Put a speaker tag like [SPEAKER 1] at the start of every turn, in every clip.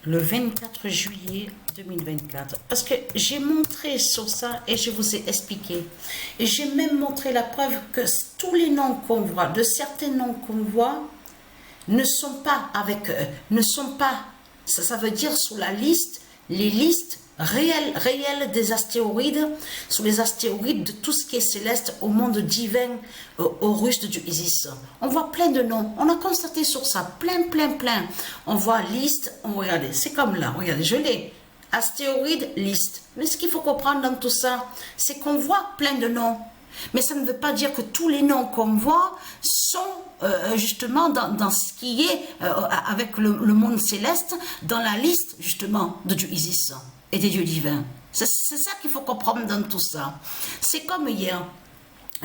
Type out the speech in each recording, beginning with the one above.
[SPEAKER 1] le 24 juillet 2024. Parce que j'ai montré sur ça et je vous ai expliqué. Et j'ai même montré la preuve que tous les noms qu'on voit, de certains noms qu'on voit, ne sont pas avec, ne sont pas, ça veut dire sur la liste, les listes réelles des astéroïdes, sur les astéroïdes de tout ce qui est céleste au monde divin, au rustre du Isis. On voit plein de noms, on a constaté sur ça, plein. On voit liste, regardez, c'est comme là, regardez, je l'ai. Astéroïde, liste. Mais ce qu'il faut comprendre dans tout ça, c'est qu'on voit plein de noms. Mais ça ne veut pas dire que tous les noms qu'on voit sont justement dans ce qui est avec le monde céleste, dans la liste justement de Dieu Isis et des dieux divins. C'est ça qu'il faut comprendre dans tout ça. C'est comme hier.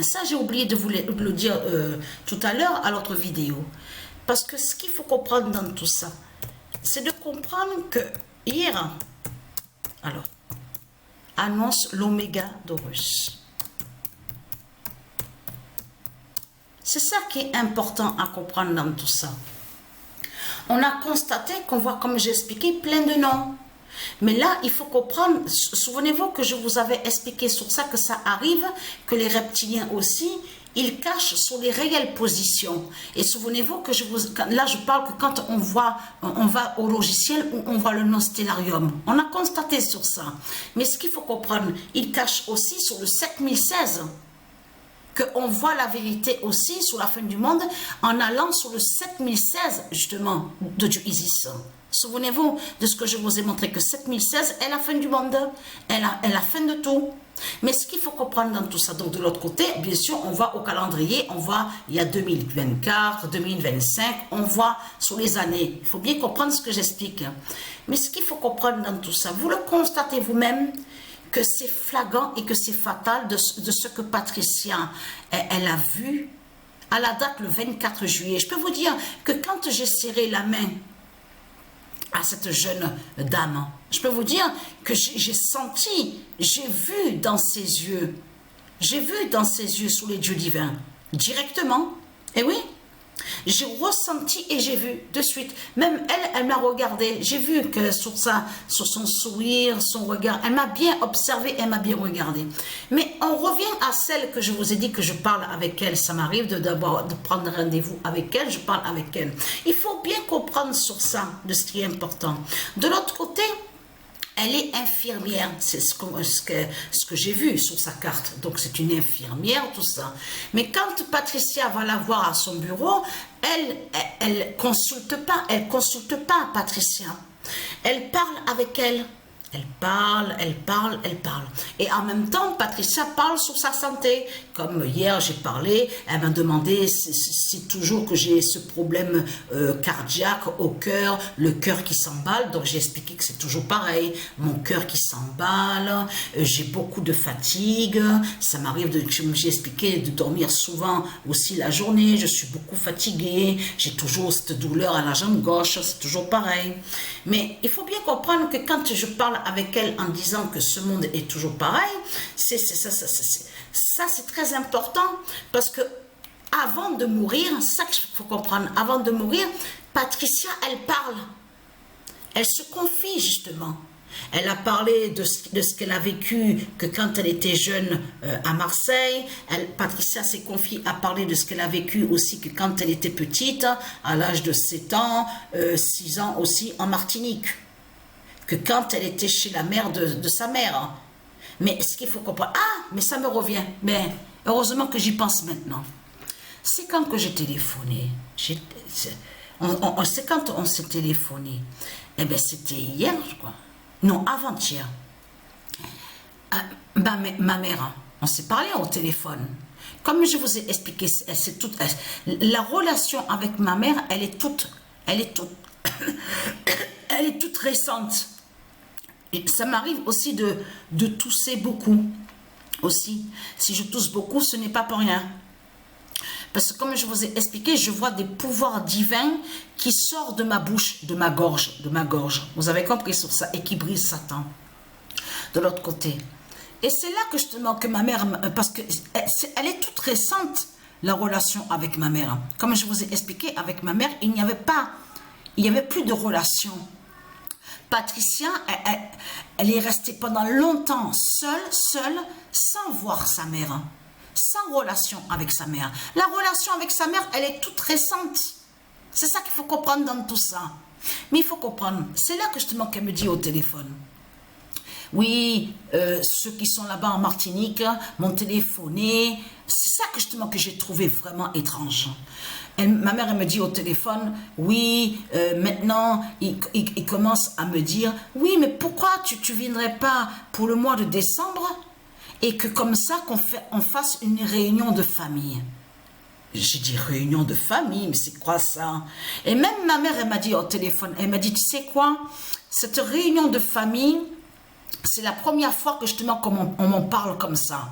[SPEAKER 1] Ça, j'ai oublié de vous le dire tout à l'heure à l'autre vidéo. Parce que ce qu'il faut comprendre dans tout ça, c'est de comprendre que hier, alors, annonce l'oméga d'Horus. C'est ça qui est important à comprendre dans tout ça. On a constaté qu'on voit, comme j'ai expliqué, plein de noms. Mais là, il faut comprendre, souvenez-vous que je vous avais expliqué sur ça, que ça arrive, que les reptiliens aussi, ils cachent sur les réelles positions. Et souvenez-vous que là, je parle que quand on va au logiciel où on voit le nom stellarium. On a constaté sur ça. Mais ce qu'il faut comprendre, ils cachent aussi sur le 7016. Qu'on voit la vérité aussi sur la fin du monde en allant sur le 7016 justement de Dieu Isis. Souvenez-vous de ce que je vous ai montré, que 7016 est la fin du monde, est la fin de tout. Mais ce qu'il faut comprendre dans tout ça, donc de l'autre côté, bien sûr, on voit au calendrier, on voit il y a 2024, 2025, on voit sur les années. Il faut bien comprendre ce que j'explique. Mais ce qu'il faut comprendre dans tout ça, vous le constatez vous-même, que c'est flagrant et que c'est fatal de ce que Patricia, elle a vu à la date le 24 juillet. Je peux vous dire que quand j'ai serré la main à cette jeune dame, je peux vous dire que j'ai senti, j'ai vu dans ses yeux sous les dieux divins, directement, et oui, j'ai ressenti et j'ai vu de suite. Même elle m'a regardé. J'ai vu que sur son sourire, son regard, elle m'a bien observé, elle m'a bien regardé. Mais on revient à celle que je vous ai dit que je parle avec elle. Ça m'arrive de prendre rendez-vous avec elle, je parle avec elle. Il faut bien comprendre sur ça, de ce qui est important. De l'autre côté, elle est infirmière, c'est ce que j'ai vu sur sa carte. Donc c'est une infirmière, tout ça. Mais quand Patricia va la voir à son bureau, elle consulte pas Patricia. Elle parle avec elle. Elle parle. Et en même temps, Patricia parle sur sa santé. Comme hier, j'ai parlé, elle m'a demandé si toujours que j'ai ce problème cardiaque au cœur, le cœur qui s'emballe. Donc, j'ai expliqué que c'est toujours pareil. Mon cœur qui s'emballe, j'ai beaucoup de fatigue. Ça m'arrive, j'ai expliqué, de dormir souvent aussi la journée. Je suis beaucoup fatiguée. J'ai toujours cette douleur à la jambe gauche. C'est toujours pareil. Mais il faut bien comprendre que quand je parle avec elle en disant que ce monde est toujours pareil, ça c'est très important parce que avant de mourir, ça qu'il faut comprendre, avant de mourir, Patricia, elle parle, elle se confie justement. Elle a parlé de ce qu'elle a vécu, que quand elle était jeune à Marseille, Patricia s'est confiée à parler de ce qu'elle a vécu aussi, que quand elle était petite, à l'âge de 7 ans, 6 ans aussi en Martinique. Que quand elle était chez la mère de sa mère. Mais ce qu'il faut comprendre, mais ça me revient, mais heureusement que j'y pense maintenant. C'est quand que j'ai téléphoné, c'est quand on s'est téléphoné, eh bien c'était hier, je crois. Non, avant-hier. Ma mère, on s'est parlé au téléphone. Comme je vous ai expliqué, la relation avec ma mère, elle est toute récente. Et ça m'arrive aussi de tousser beaucoup. Aussi, si je tousse beaucoup, ce n'est pas pour rien. Parce que comme je vous ai expliqué, je vois des pouvoirs divins qui sortent de ma bouche, de ma gorge. Vous avez compris sur ça, et qui brisent Satan. De l'autre côté. Et c'est là que justement que ma mère, parce que elle est toute récente, la relation avec ma mère. Comme je vous ai expliqué, avec ma mère, il n'y avait plus de relation. Patricia, elle est restée pendant longtemps seule, sans voir sa mère, sans relation avec sa mère. La relation avec sa mère, elle est toute récente. C'est ça qu'il faut comprendre dans tout ça. Mais il faut comprendre, c'est là que justement qu'elle me dit au téléphone. Oui, ceux qui sont là-bas en Martinique m'ont téléphoné. C'est ça que justement que j'ai trouvé vraiment étrange. Ma mère, elle me dit au téléphone, oui, maintenant, il commence à me dire, oui, mais pourquoi tu viendrais pas pour le mois de décembre et que comme ça, on fasse une réunion de famille. J'ai dit, réunion de famille, mais c'est quoi ça? Et même ma mère, elle m'a dit au téléphone, elle m'a dit, tu sais quoi, cette réunion de famille, c'est la première fois que justement on m'en parle comme ça.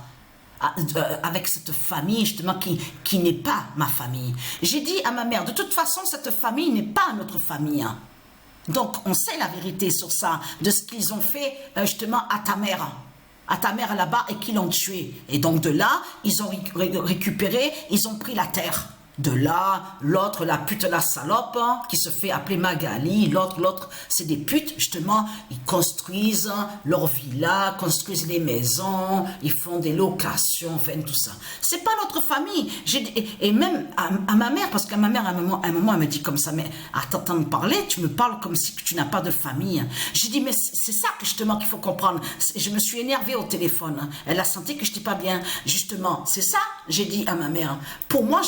[SPEAKER 1] Avec cette famille justement qui n'est pas ma famille. J'ai dit à ma mère, de toute façon, cette famille n'est pas notre famille. Hein. Donc, on sait la vérité sur ça, de ce qu'ils ont fait justement à ta mère là-bas et qu'ils l'ont tué. Et donc de là, ils ont récupéré, ils ont pris la terre. De là, l'autre, la pute, la salope, hein, qui se fait appeler Magali, l'autre, c'est des putes, justement, ils construisent leur villa, construisent les maisons, ils font des locations, enfin, tout ça. C'est pas notre famille. Et même à ma mère, parce qu'à ma mère, à un moment, elle me dit comme ça, mais à t'entendre parler, tu me parles comme si tu n'as pas de famille. J'ai dit, mais c'est ça que justement qu'il faut comprendre. Je me suis énervée au téléphone. Elle a senti que je n'étais pas bien. Justement, c'est ça, j'ai dit à ma mère. Pour moi,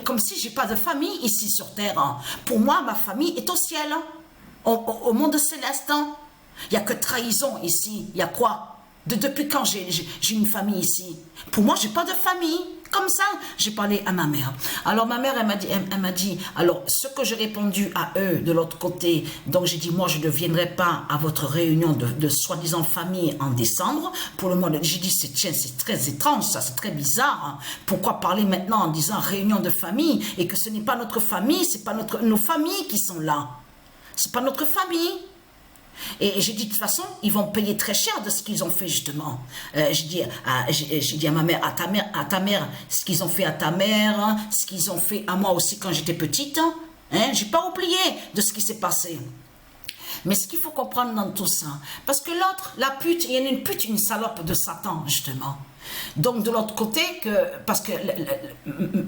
[SPEAKER 1] comme si j'ai pas de famille ici sur terre. Hein. Pour moi, ma famille est au ciel, hein. Au monde céleste. Hein. Il n'y a que trahison ici. Il y a quoi? Depuis quand j'ai une famille ici? Pour moi, j'ai pas de famille. Comme ça, j'ai parlé à ma mère. Alors ma mère, elle m'a dit, alors ce que j'ai répondu à eux de l'autre côté, donc j'ai dit, moi je ne viendrai pas à votre réunion de soi-disant famille en décembre. Pour le mois de... J'ai dit, c'est très étrange, ça, c'est très bizarre. Hein. Pourquoi parler maintenant en disant réunion de famille et que ce n'est pas notre famille, c'est pas nos familles qui sont là. C'est pas notre famille. Et j'ai dit, de toute façon, ils vont payer très cher de ce qu'ils ont fait, justement. J'ai dit à ma mère, à ta mère, ce qu'ils ont fait à ta mère, hein, ce qu'ils ont fait à moi aussi quand j'étais petite. Hein, j'ai pas oublié de ce qui s'est passé. Mais ce qu'il faut comprendre dans tout ça, parce que l'autre, la pute, il y a une pute, une salope de Satan, justement. Donc de l'autre côté, parce que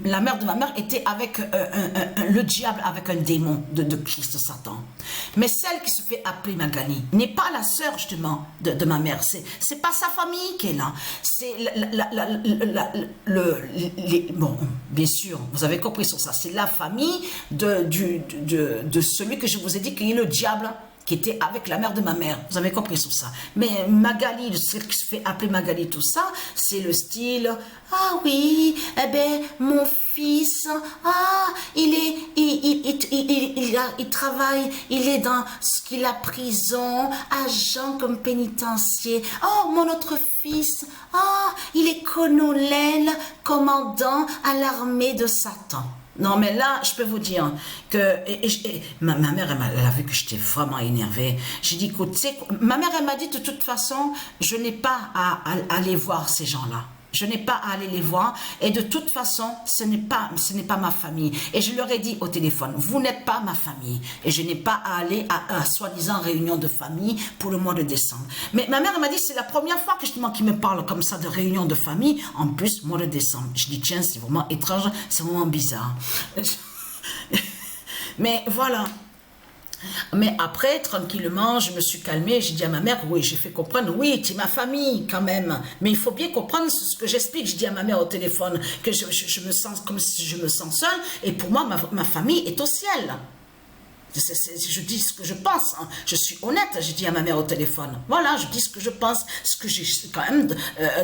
[SPEAKER 1] la mère de ma mère était avec le diable, avec un démon de Christ Satan. Mais celle qui se fait appeler Magali n'est pas la sœur justement de ma mère. C'est pas sa famille qui est là. C'est bon, bien sûr, vous avez compris sur ça. C'est la famille de celui que je vous ai dit qui est le diable, qui était avec la mère de ma mère. Vous avez compris tout ça. Mais Magali, celle qui se fait appeler Magali, tout ça, c'est le style, ah oui, eh ben, mon fils, ah, il travaille, il est dans ce qu'il a prison, agent comme pénitencier. Oh, mon autre fils, ah, il est colonel, commandant à l'armée de Satan. Non, mais là, je peux vous dire que ma mère, elle a vu que j'étais vraiment énervée. J'ai dit, écoute, ma mère, elle m'a dit, de toute façon, je n'ai pas à aller voir ces gens-là. Je n'ai pas à aller les voir. Et de toute façon, ce n'est pas ma famille. Et je leur ai dit au téléphone, vous n'êtes pas ma famille. Et je n'ai pas à aller à soi-disant réunion de famille pour le mois de décembre. Mais ma mère m'a dit, c'est la première fois que justement qu'il me parle comme ça de réunion de famille. En plus, mois de décembre. Je dis, tiens, c'est vraiment étrange, c'est vraiment bizarre. Mais voilà. Mais après, tranquillement, je me suis calmée, j'ai dit à ma mère, oui, j'ai fait comprendre, oui, tu es ma famille quand même, mais il faut bien comprendre ce que j'explique. Je dis à ma mère au téléphone que je me sens comme si je me sens seule, et pour moi, ma famille est au ciel. Je dis ce que je pense, hein. Je suis honnête, j'ai dit à ma mère au téléphone. Voilà, je dis ce que je pense, ce que j'ai quand même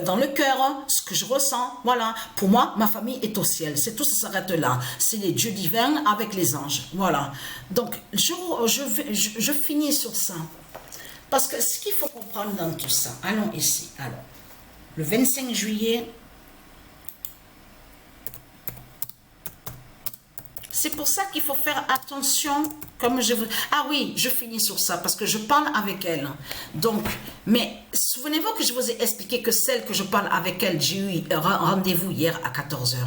[SPEAKER 1] dans le cœur, hein, ce que je ressens. Voilà, pour moi, ma famille est au ciel. C'est tout, ça s'arrête là. C'est les dieux divins avec les anges. Voilà. Donc, je finis sur ça. Parce que ce qu'il faut comprendre dans tout ça, allons ici. Alors, le 25 juillet, c'est pour ça qu'il faut faire attention, comme je vous... Ah oui, je finis sur ça, parce que je parle avec elle. Donc, mais souvenez-vous que je vous ai expliqué que celle que je parle avec elle, j'ai eu un rendez-vous hier à 14 h.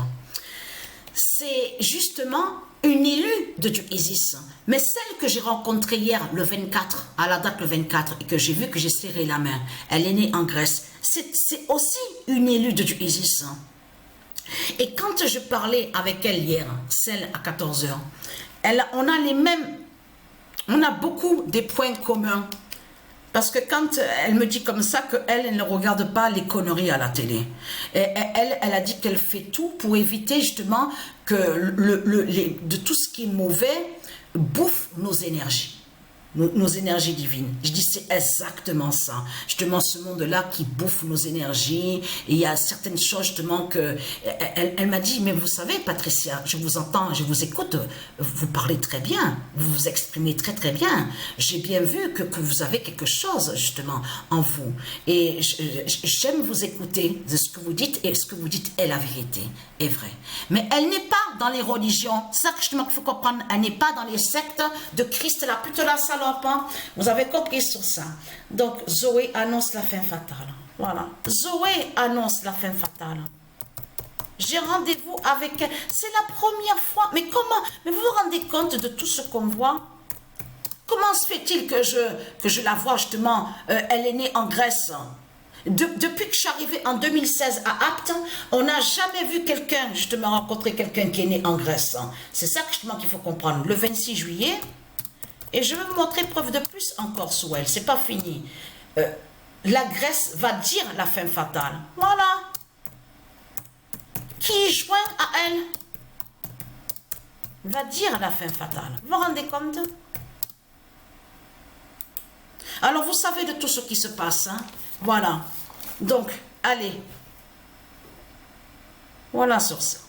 [SPEAKER 1] C'est justement une élue de Dieu Isis. Mais celle que j'ai rencontrée hier, le 24, à la date le 24, et que j'ai vu que j'ai serré la main, elle est née en Grèce. C'est aussi une élue de Dieu Isis. Et quand je parlais avec elle hier, celle à 14 heures, on a les mêmes, on a beaucoup des points communs. Parce que quand elle me dit comme ça qu'elle ne regarde pas les conneries à la télé, et elle a dit qu'elle fait tout pour éviter justement que de tout ce qui est mauvais bouffe nos énergies. Nos énergies divines. Je dis c'est exactement ça. Justement ce monde-là qui bouffe nos énergies. Et il y a certaines choses justement que... Elle m'a dit, mais vous savez Patricia, je vous entends, je vous écoute, vous parlez très bien, vous vous exprimez très très bien. J'ai bien vu que vous avez quelque chose justement en vous. Et j'aime vous écouter de ce que vous dites et ce que vous dites est la vérité, est vrai. Mais elle n'est pas dans les religions. C'est ça que justement qu'il faut comprendre. Elle n'est pas dans les sectes de Christ, la pute la salope. Vous avez compris sur ça. Donc, Zoé annonce la fin fatale. Voilà. Zoé annonce la fin fatale. J'ai rendez-vous avec elle. C'est la première fois. Mais comment? Mais vous vous rendez compte de tout ce qu'on voit? Comment se fait-il que je la vois justement? Elle est née en Grèce. Depuis que je suis arrivée en 2016 à Apt, on n'a jamais vu quelqu'un, justement, rencontrer quelqu'un qui est né en Grèce. C'est ça justement qu'il faut comprendre. Le 26 juillet, et je vais vous montrer preuve de plus encore sur elle. C'est pas fini. La Grèce va dire la fin fatale. Voilà. Qui est joint à elle va dire la fin fatale. Vous vous rendez compte? Alors vous savez de tout ce qui se passe. Hein? Voilà. Donc, allez. Voilà sur ça.